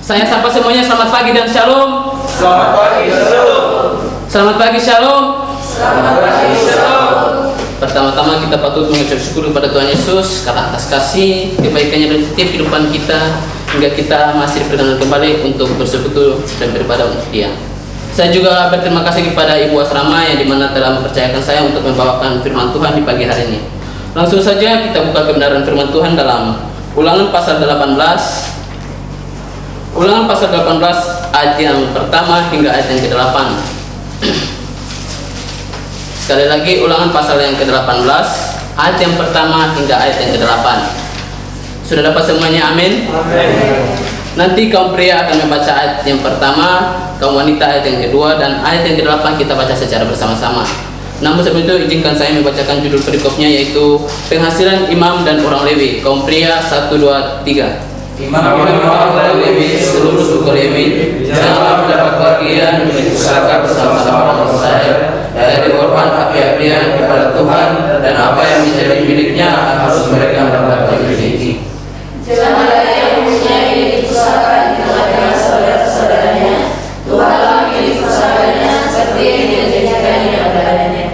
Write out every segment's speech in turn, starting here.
Saya sapa semuanya, selamat pagi dan shalom. Selamat pagi, shalom. Selamat pagi, shalom. Selamat pagi, shalom. Pertama-tama kita patut mengucap syukur kepada Tuhan Yesus karena atas kasih kebaikannya dalam setiap kehidupan kita, hingga kita masih diperkenankan kembali untuk bersekutu dan beribadah untuk Dia. Saya juga berterima kasih kepada Ibu Asrama yang dimana telah mempercayakan saya untuk membawakan firman Tuhan di pagi hari ini. Langsung saja kita buka kebenaran firman Tuhan dalam Ulangan pasal 18. Ulangan pasal 18 ayat yang pertama hingga ayat yang ke-8. Sekali lagi, Ulangan pasal yang ke-18 ayat yang pertama hingga ayat yang ke-8. Sudah dapat semuanya? Amin. Amin. Nanti kaum pria akan membaca ayat yang pertama, kaum wanita ayat yang kedua, dan ayat yang ke-8 kita baca secara bersama-sama. Namun sebelum itu izinkan saya membacakan judul perikopnya, yaitu Penghasilan Imam dan Orang Lewi. Kaum pria 1, 2, 3. Imam dan Lewi, seluruh suku Lewi, janganlah mendapat bagian dari pusaka bersama-sama orang Israel dari korban api-apian kepada Tuhan, dan apa yang menjadi miliknya harus mereka mendapatkan rezeki. Janganlah yang mempunyai pusaka di tengah-tengah saudara-saudaranya. Tuhanlah milik pusakanya seperti yang dijanjikannya padanya.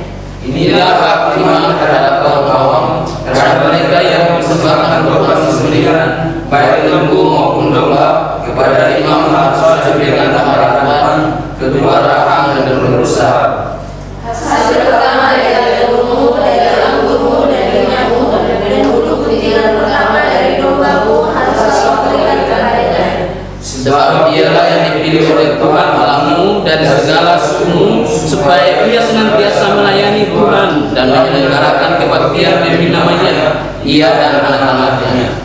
Inilah hak imam terhadap kaum awam, terhadap mereka yang mempersembahkan korban sembelihan, baik lembu maupun domba. Kepada imam harus diberikan tambahan, kedua rahang dan berusaha. Hasil pertama dari lembumu, dari anggurmu, dari minyakmu, dan bulu kuntingan pertama dari dombamu harus kau berikan kepadanya. Sebab dialah yang dipilih oleh Tuhan Allahmu dari segala sukumu, Supaya ia senantiasa melayani Tuhan dan menyelenggarakan kebaktian demi namanya, ia dan anak-anaknya.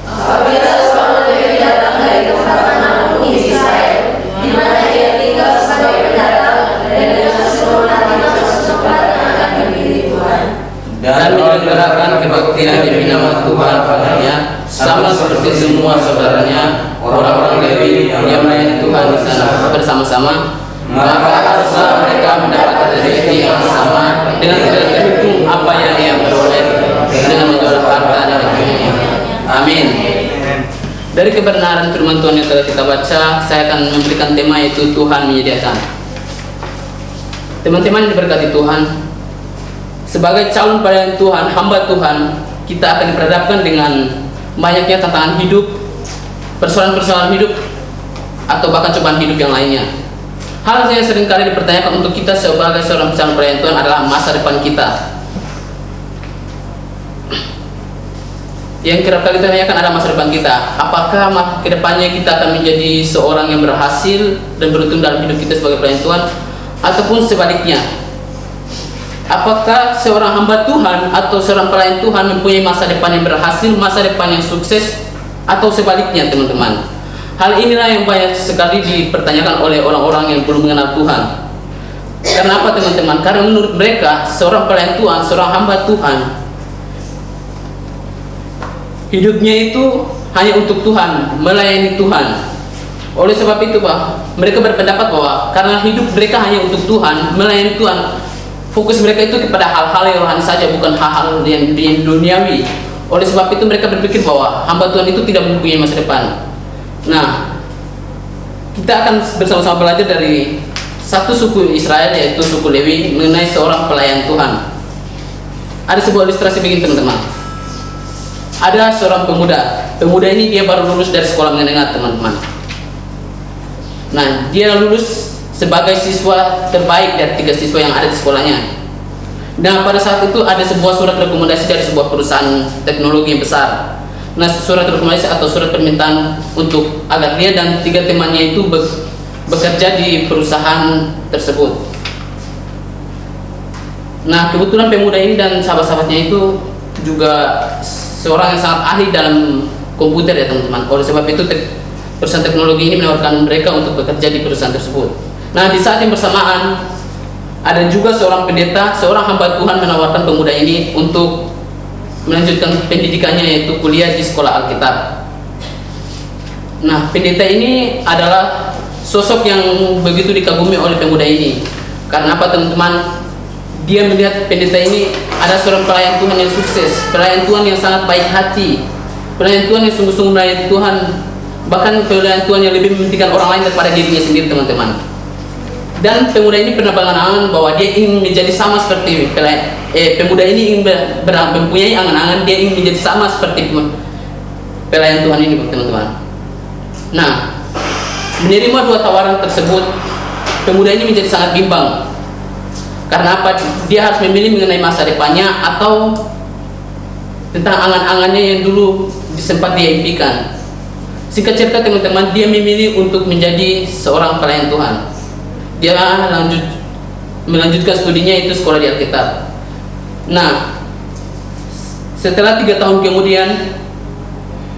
Apabila seorang Lewi datang dari tempat manapun di Israel, di mana ia tinggal sebagai pendatang, dan dengan seluruh hati masuk tempat yang akan dipilih Tuhan, dan menyelenggarakan kebaktian demi nama Tuhan padanya, sama seperti semua saudaranya orang-orang Lewi yang melayani Tuhan di sana bersama-sama, maka haruslah mereka mendapatkan rezeki yang sama Dengan tidak terhitung apa yang ia peroleh dengan menjual harta dan dagingnya. Amin. Dari kebenaran firman Tuhan yang telah kita baca, saya akan memberikan tema, yaitu Tuhan menyediakan. Teman-teman yang diberkati Tuhan, sebagai calon pelayan Tuhan, hamba Tuhan, kita akan diperhadapkan dengan banyaknya tantangan hidup, persoalan-persoalan hidup, atau bahkan cobaan hidup yang lainnya. Hal yang seringkali dipertanyakan untuk kita sebagai seorang calon pelayan Tuhan adalah masa depan kita. Yang kerap kali ditanyakan adalah masa depan kita. Apakah kedepannya kita akan menjadi seorang yang berhasil dan beruntung dalam hidup kita sebagai pelayan Tuhan, ataupun sebaliknya? Apakah seorang hamba Tuhan atau seorang pelayan Tuhan mempunyai masa depan yang berhasil, masa depan yang sukses, atau sebaliknya, teman-teman? Hal inilah yang banyak sekali dipertanyakan oleh orang-orang yang belum mengenal Tuhan. Kenapa, teman-teman? Karena menurut mereka, seorang pelayan Tuhan, seorang hamba Tuhan, hidupnya itu hanya untuk Tuhan, melayani Tuhan. Oleh sebab itu, mereka berpendapat bahwa karena hidup mereka hanya untuk Tuhan, melayani Tuhan, fokus mereka itu kepada hal-hal yang rohani saja, bukan hal-hal yang duniawi. Oleh sebab itu mereka berpikir bahwa hamba Tuhan itu tidak mempunyai masa depan. Nah, kita akan bersama-sama belajar dari satu suku Israel, yaitu suku Lewi, mengenai seorang pelayan Tuhan. Ada sebuah ilustrasi begini, teman-teman. Ada seorang pemuda. Pemuda ini dia baru lulus dari sekolah menengah, teman-teman. Nah, dia lulus sebagai siswa terbaik dari 3 siswa yang ada di sekolahnya. Nah, pada saat itu ada sebuah surat rekomendasi dari sebuah perusahaan teknologi yang besar. Nah, surat rekomendasi atau surat permintaan untuk agar dia dan 3 temannya itu bekerja di perusahaan tersebut. Nah, kebetulan pemuda ini dan sahabat-sahabatnya itu juga seorang yang sangat ahli dalam komputer, ya teman-teman. Oleh sebab itu perusahaan teknologi ini menawarkan mereka untuk bekerja di perusahaan tersebut. Nah, di saat yang bersamaan ada juga seorang pendeta, seorang hamba Tuhan menawarkan pemuda ini untuk melanjutkan pendidikannya, yaitu kuliah di sekolah Alkitab. Nah, pendeta ini adalah sosok yang begitu dikagumi oleh pemuda ini. Karena apa, teman-teman? Dia melihat pendeta ini ada seorang pelayan Tuhan yang sukses, pelayan Tuhan yang sangat baik hati, pelayan Tuhan yang sungguh-sungguh melayani Tuhan bahkan pelayan Tuhan yang lebih mementingkan orang lain daripada dirinya sendiri, teman-teman. Dan pemuda ini pernah berangan-angan bahwa dia ingin menjadi sama seperti pemuda ini ingin mempunyai angan-angan dia ingin menjadi sama seperti pelayan Tuhan ini, teman-teman. Nah, menerima dua tawaran tersebut, pemuda ini menjadi sangat bimbang. Karena apa? Dia harus memilih mengenai masa depannya atau tentang angan-angannya yang dulu sempat dia impikan. Singkat cerita, teman-teman, dia memilih untuk menjadi seorang pelayan Tuhan. Dia melanjutkan studinya itu sekolah di Alkitab. Nah, setelah 3 tahun kemudian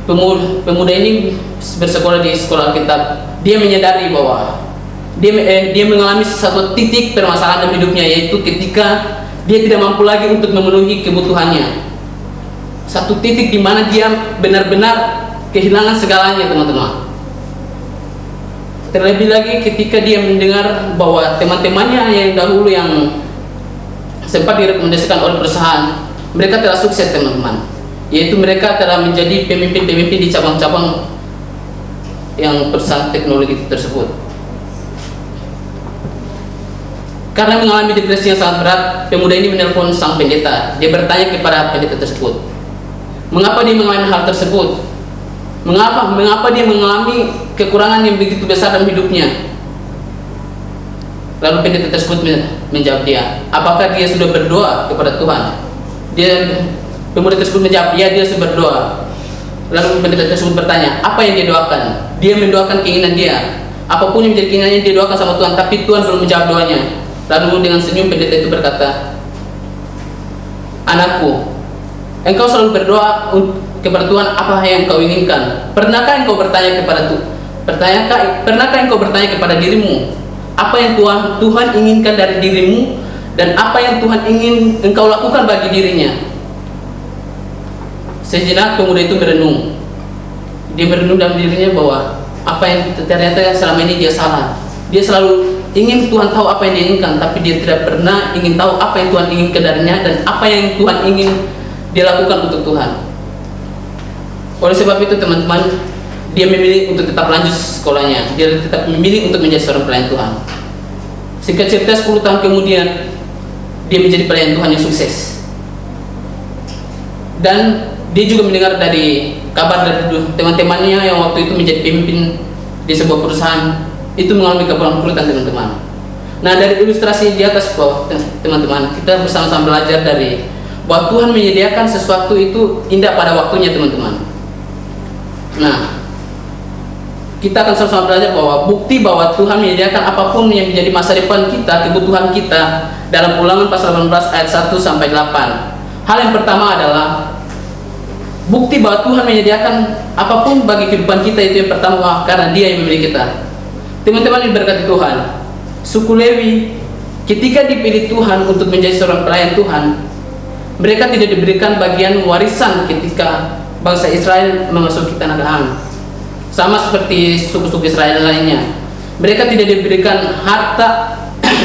pemuda ini bersekolah di sekolah Alkitab, dia menyadari bahwa dia mengalami satu titik permasalahan dalam hidupnya, yaitu ketika dia tidak mampu lagi untuk memenuhi kebutuhannya. Satu titik di mana dia benar-benar kehilangan segalanya, teman-teman. Terlebih lagi ketika dia mendengar bahwa teman-temannya yang dahulu yang sempat direkomendasikan oleh perusahaan, mereka telah sukses, teman-teman. Yaitu mereka telah menjadi pemimpin-pemimpin di cabang-cabang yang perusahaan teknologi tersebut. Karena mengalami depresi yang sangat berat, pemuda ini menelpon sang pendeta. Dia bertanya kepada pendeta tersebut, mengapa dia mengalami hal tersebut? Mengapa dia mengalami kekurangan yang begitu besar dalam hidupnya? Lalu pendeta tersebut menjawab dia, apakah dia sudah berdoa kepada Tuhan? Pemuda tersebut menjawab, ya, dia sudah berdoa. Lalu pendeta tersebut bertanya, apa yang dia doakan? Dia mendoakan keinginan dia, apapun yang menjadi keinginannya dia doakan sama Tuhan, tapi Tuhan belum menjawab doanya. Lalu dengan senyum pendeta itu berkata, anakku, engkau selalu berdoa kepada Tuhan apa yang engkau inginkan. Pernahkah engkau bertanya kepada dirimu, apa yang Tuhan inginkan dari dirimu dan apa yang Tuhan ingin engkau lakukan bagi dirinya? Sejenak pemuda itu merenung. Dia merenung dalam dirinya bahwa apa yang ternyata selama ini dia salah. Dia selalu ingin Tuhan tahu apa yang dia inginkan, tapi dia tidak pernah ingin tahu apa yang Tuhan inginkan darinya dan apa yang Tuhan ingin dia lakukan untuk Tuhan. Oleh sebab itu, teman-teman, dia memilih untuk tetap lanjut sekolahnya. Dia tetap memilih untuk menjadi seorang pelayan Tuhan. Singkat cerita, 10 tahun kemudian dia menjadi pelayan Tuhan yang sukses. Dan dia juga mendengar dari kabar dari teman-temannya yang waktu itu menjadi pemimpin di sebuah perusahaan itu mengalami kebangkrutan, teman-teman. Nah, dari ilustrasi di atas, teman-teman, kita bersama-sama belajar dari bahwa Tuhan menyediakan sesuatu itu indah pada waktunya, teman-teman. Nah, kita akan sama-sama belajar bahwa bukti bahwa Tuhan menyediakan apapun yang menjadi masa depan kita, kebutuhan kita, dalam Ulangan pasal 18 ayat 1 sampai 8. Hal yang pertama adalah bukti bahwa Tuhan menyediakan apapun bagi kehidupan kita itu yang pertama karena Dia yang memilih kita. Teman-teman yang berkati Tuhan, suku Lewi ketika dipilih Tuhan untuk menjadi seorang pelayan Tuhan, mereka tidak diberikan bagian warisan ketika bangsa Israel memasuki tanah Kanaan. Sama seperti suku-suku Israel lainnya, mereka tidak diberikan harta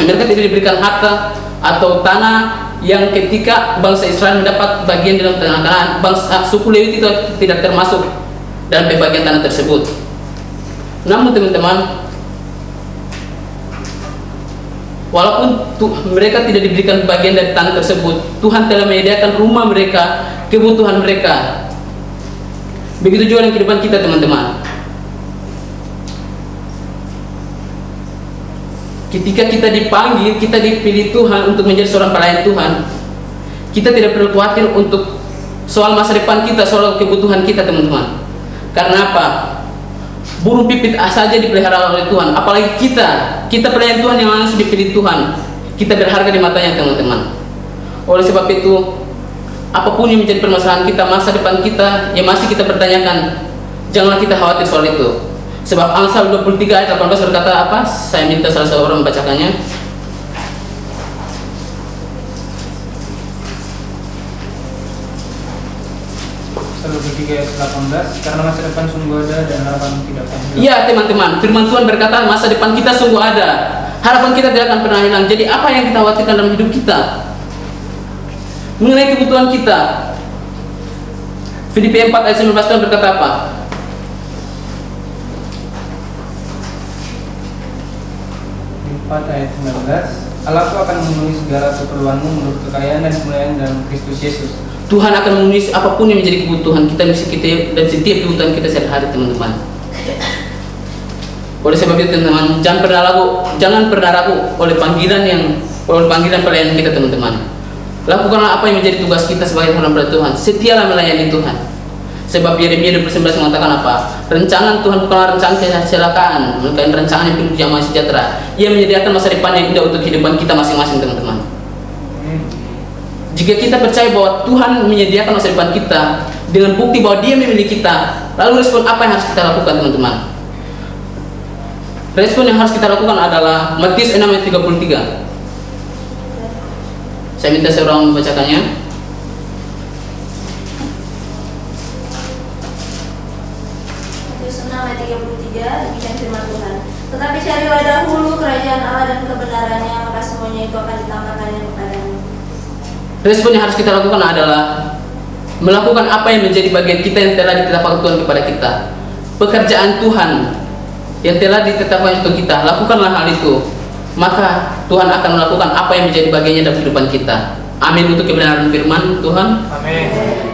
mereka tidak diberikan harta atau tanah yang ketika bangsa Israel mendapat bagian dalam tanah Kanaan, bangsa suku Lewi itu tidak termasuk dalam pembagian tanah tersebut. Namun, teman-teman, walaupun mereka tidak diberikan bagian dari tanah tersebut, Tuhan telah menyediakan rumah mereka, kebutuhan mereka. Begitu juga dengan kehidupan kita, teman-teman. Ketika kita dipanggil, kita dipilih Tuhan untuk menjadi seorang pelayan Tuhan, kita tidak perlu khawatir untuk soal masa depan kita, soal kebutuhan kita, teman-teman. Karena apa? Burung pipit saja dipelihara oleh Tuhan, apalagi kita pelayan Tuhan yang langsung dipilih Tuhan. Kita berharga di matanya, teman-teman. Oleh sebab itu, apapun yang menjadi permasalahan kita, masa depan kita yang masih kita pertanyakan, janganlah kita khawatir soal itu. Sebab Amsal 23 ayat 18 berkata apa? Saya minta salah seorang membacakannya. Amsal 23 ayat 18, karena masa depan sungguh ada dan harapan tidak akan hilang. Iya, teman-teman, firman Tuhan berkata masa depan kita sungguh ada, harapan kita tidak akan pernah hilang. Jadi apa yang kita khawatirkan dalam hidup kita? Mengenai kebutuhan kita, Filipi 4 ayat 19 berkata apa? 4 ayat 19, Allahku akan memenuhi segala keperluanmu menurut kekayaan dan kemuliaan dalam Kristus Yesus. Tuhan akan memenuhi apapun yang menjadi kebutuhan kita, misi kita, dan setiap kebutuhan kita sehari-hari, teman-teman. Oleh sebab itu, teman-teman, jangan pernah ragu oleh panggilan pelayanan kita, teman-teman. Lakukanlah apa yang menjadi tugas kita sebagai hamba Tuhan. Setialah melayani Tuhan. Sebab Yeremia 29 mengatakan apa? Rencangan Tuhan bukanlah rencana kecelakaan, melainkan rencangan yang penuh damai sejahtera. Ia menyediakan masa depan yang indah untuk kehidupan kita masing-masing, teman-teman. Jika kita percaya bahwa Tuhan menyediakan masa depan kita dengan bukti bahwa Dia memilih kita, lalu respon apa yang harus kita lakukan, teman-teman? Respon yang harus kita lakukan adalah Matius 6 ayat 33. Saya minta seorang membacakannya. Matius 6 ayat 33, demikian firman Tuhan. Tetapi carilah dahulu kerajaan Allah dan kebenarannya, maka semuanya itu akan ditambahkannya kepadamu. Respon yang harus kita lakukan adalah melakukan apa yang menjadi bagian kita yang telah ditetapkan Tuhan kepada kita. Pekerjaan Tuhan yang telah ditetapkan untuk kita, lakukanlah hal itu. Maka Tuhan akan melakukan apa yang menjadi bagiannya dalam kehidupan kita. Amin untuk kebenaran firman Tuhan. Amin.